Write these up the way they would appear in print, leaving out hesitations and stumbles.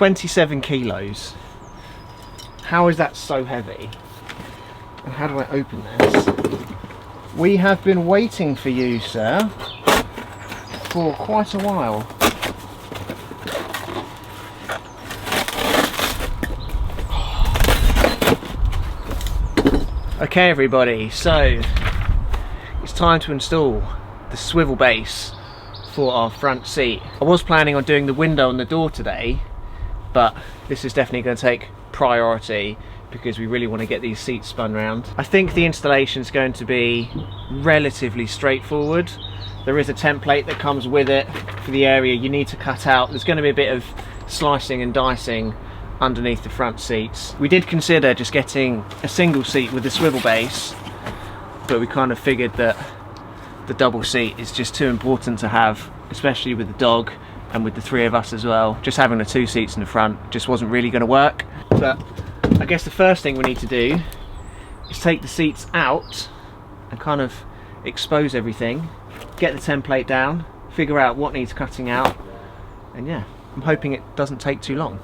27 kilos. How is that so heavy? And how do I open this? We have been waiting for you, sir, for quite a while. Okay everybody, so it's time to install the swivel base for our front seat. I was planning on doing the window and the door today, but this is definitely going to take priority because we really want to get these seats spun round. I think the installation is going to be relatively straightforward. There is a template that comes with it for the area you need to cut out. There's going to be a bit of slicing and dicing underneath the front seats. We did consider just getting a single seat with the swivel base, but we kind of figured that the double seat is just too important to have, especially with the dog and with the three of us as well. Just having the two seats in the front just wasn't really going to work. But I guess the first thing we need to do is take the seats out and kind of expose everything, get the template down, figure out what needs cutting out, and yeah, I'm hoping it doesn't take too long.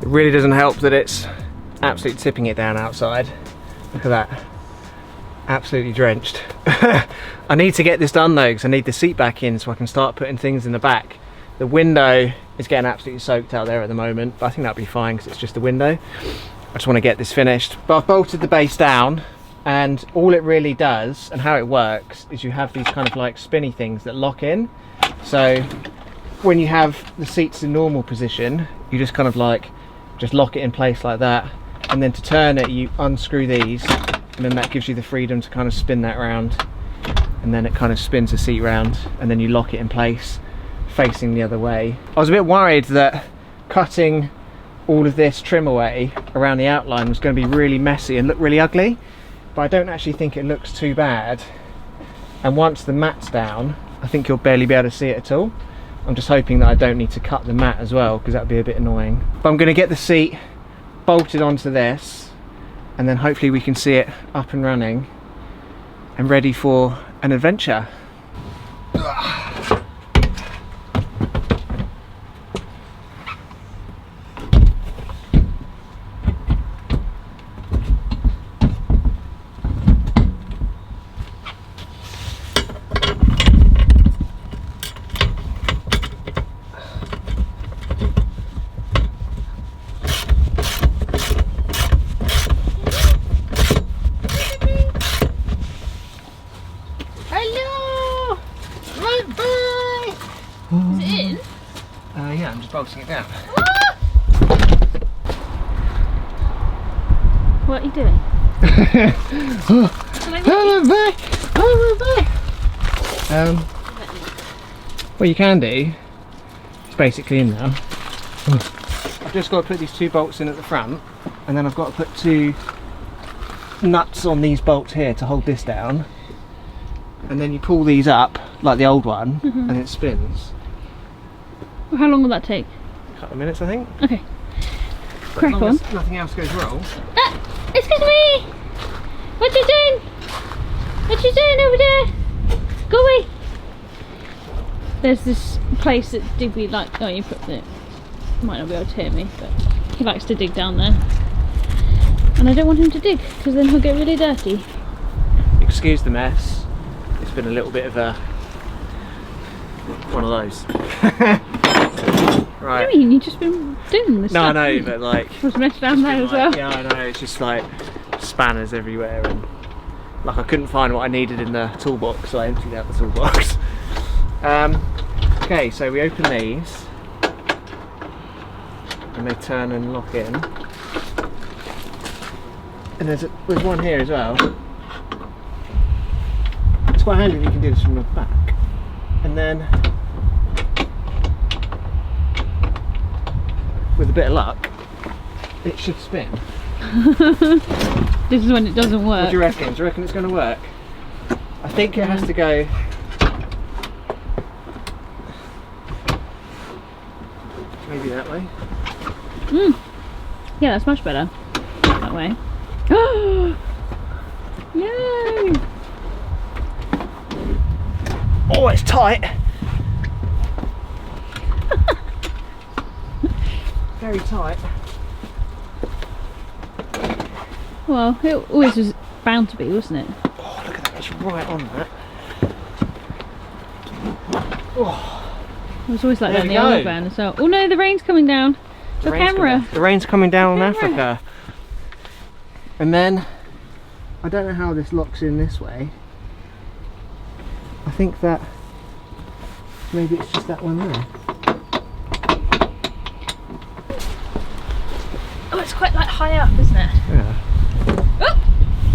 It really doesn't help that it's absolutely tipping it down outside. Look at that, absolutely drenched. I need to get this done though, because I need the seat back in so I can start putting things in the back. The window is getting absolutely soaked out there at the moment, but I think that'll be fine because it's just a window. I just want to get this finished. But I've bolted the base down, and all it really does and how it works is you have these kind of like spinny things that lock in. So when you have the seats in normal position, you just kind of like just lock it in place like that, and then to turn it you unscrew these, and then that gives you the freedom to kind of spin that round, and then it kind of spins the seat round, and then you lock it in place facing the other way. I was a bit worried that cutting all of this trim away around the outline was going to be really messy and look really ugly, but I don't actually think it looks too bad. And once the mat's down, I think you'll barely be able to see it at all. I'm just hoping that I don't need to cut the mat as well, because that would be a bit annoying. But I'm going to get the seat bolted onto this, and then hopefully we can see it up and running and ready for an adventure. Yeah, I'm just bolting it down. Ah! What are you doing? I'm back! I'm back! What you can do, it's basically in now. I've just got to put these two bolts in at the front, and then I've got to put two nuts on these bolts here to hold this down, and then you pull these up like the old one, and it spins. Well, how long will that take? A couple of minutes, I think. Okay. But Crack as long on. as nothing else goes wrong. Excuse me! What you doing? What you doing over there? Go away! There's this place that Digby like. Oh, you put it. Might not be able to hear me, but he likes to dig down there. And I don't want him to dig, because then he'll get really dirty. Excuse the mess. It's been a little bit of a one of those. What Right. do you mean? You've just been doing this No, I stuff, know, haven't you? but like... Was messed down there as well. Yeah, I know, it's just like spanners everywhere, and like I couldn't find what I needed in the toolbox, so I emptied out the toolbox. Okay, so we open these and they turn and lock in, and there's one here as well. It's quite handy that you can do this from the back, and then with a bit of luck it should spin. This is when it doesn't work. What do you reckon? Do you reckon it's going to work? I think it has to go... maybe that way. Yeah, that's much better. That way. Yay! Oh, it's tight! Very tight. Well, it always was bound to be, wasn't it? Oh, look at that, it's right on that. Oh, It was always like There that in we the go. old van as well. Oh no, the rain's coming down. The camera. The rain's coming down on Camera. Africa. And then, I don't know how this locks in this way. I think that maybe it's just that one there. Oh, it's quite like high up, isn't it? Yeah. Oh,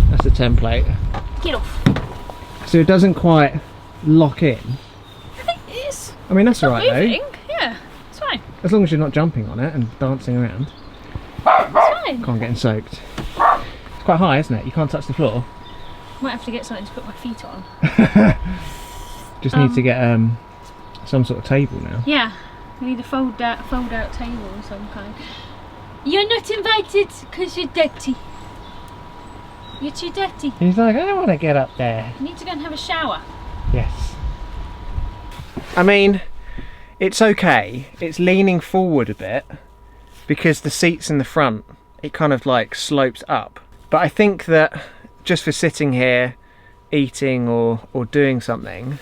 That's the template. get off. So it doesn't quite lock in. I think it is. I mean, that's alright Moving. though. Yeah, it's fine. As long as you're not jumping on it and dancing around. It's fine. Can't get soaked. It's quite high, isn't it? You can't touch the floor. Might have to get something to put my feet on. Just need to get some sort of table now. Yeah, we need a fold out table of some kind. You're not invited because you're dirty. You're too dirty. He's like, I don't want to get up there. You need to go and have a shower. Yes. I mean, it's okay. It's leaning forward a bit because the seats in the front, it kind of like slopes up. But I think that just for sitting here, eating or doing something,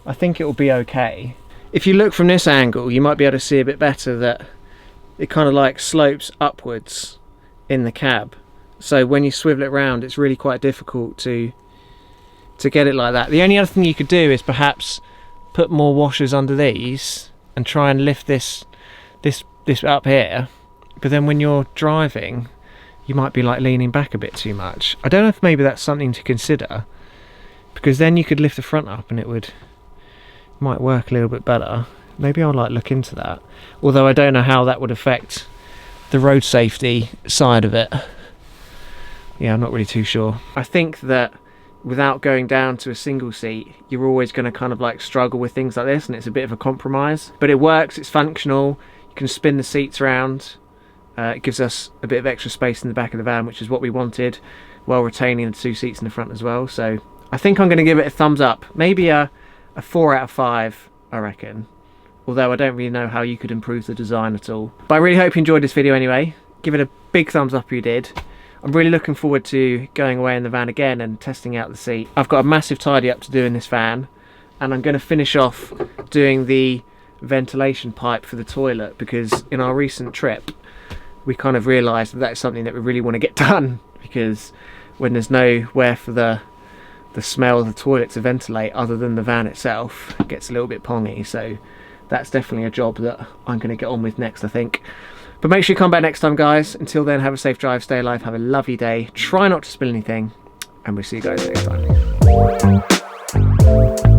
I think it will be okay. If you look from this angle, you might be able to see a bit better that it kind of like slopes upwards in the cab. So when you swivel it around, it's really quite difficult to get it like that. The only other thing you could do is perhaps put more washers under these and try and lift this up here. But then when you're driving, you might be like leaning back a bit too much. I don't know if maybe that's something to consider, because then you could lift the front up and it might work a little bit better. Maybe I'll like look into that. Although I don't know how that would affect the road safety side of it. Yeah, I'm not really too sure. I think that without going down to a single seat, you're always going to kind of like struggle with things like this, and it's a bit of a compromise. But it works, it's functional, you can spin the seats around. It gives us a bit of extra space in the back of the van, which is what we wanted, while retaining the 2 seats in the front as well. So I think I'm going to give it a thumbs up. Maybe a 4 out of 5, I reckon. Although I don't really know how you could improve the design at all. But I really hope you enjoyed this video anyway. Give it a big thumbs up if you did. I'm really looking forward to going away in the van again and testing out the seat. I've got a massive tidy up to do in this van, and I'm going to finish off doing the ventilation pipe for the toilet, because in our recent trip we kind of realised that that's something that we really want to get done, because when there's nowhere for the smell of the toilet to ventilate other than the van itself, it gets a little bit pongy. So that's definitely a job that I'm going to get on with next, I think. But make sure you come back next time, guys. Until then, have a safe drive, stay alive, have a lovely day, try not to spill anything, and we'll see you guys next time.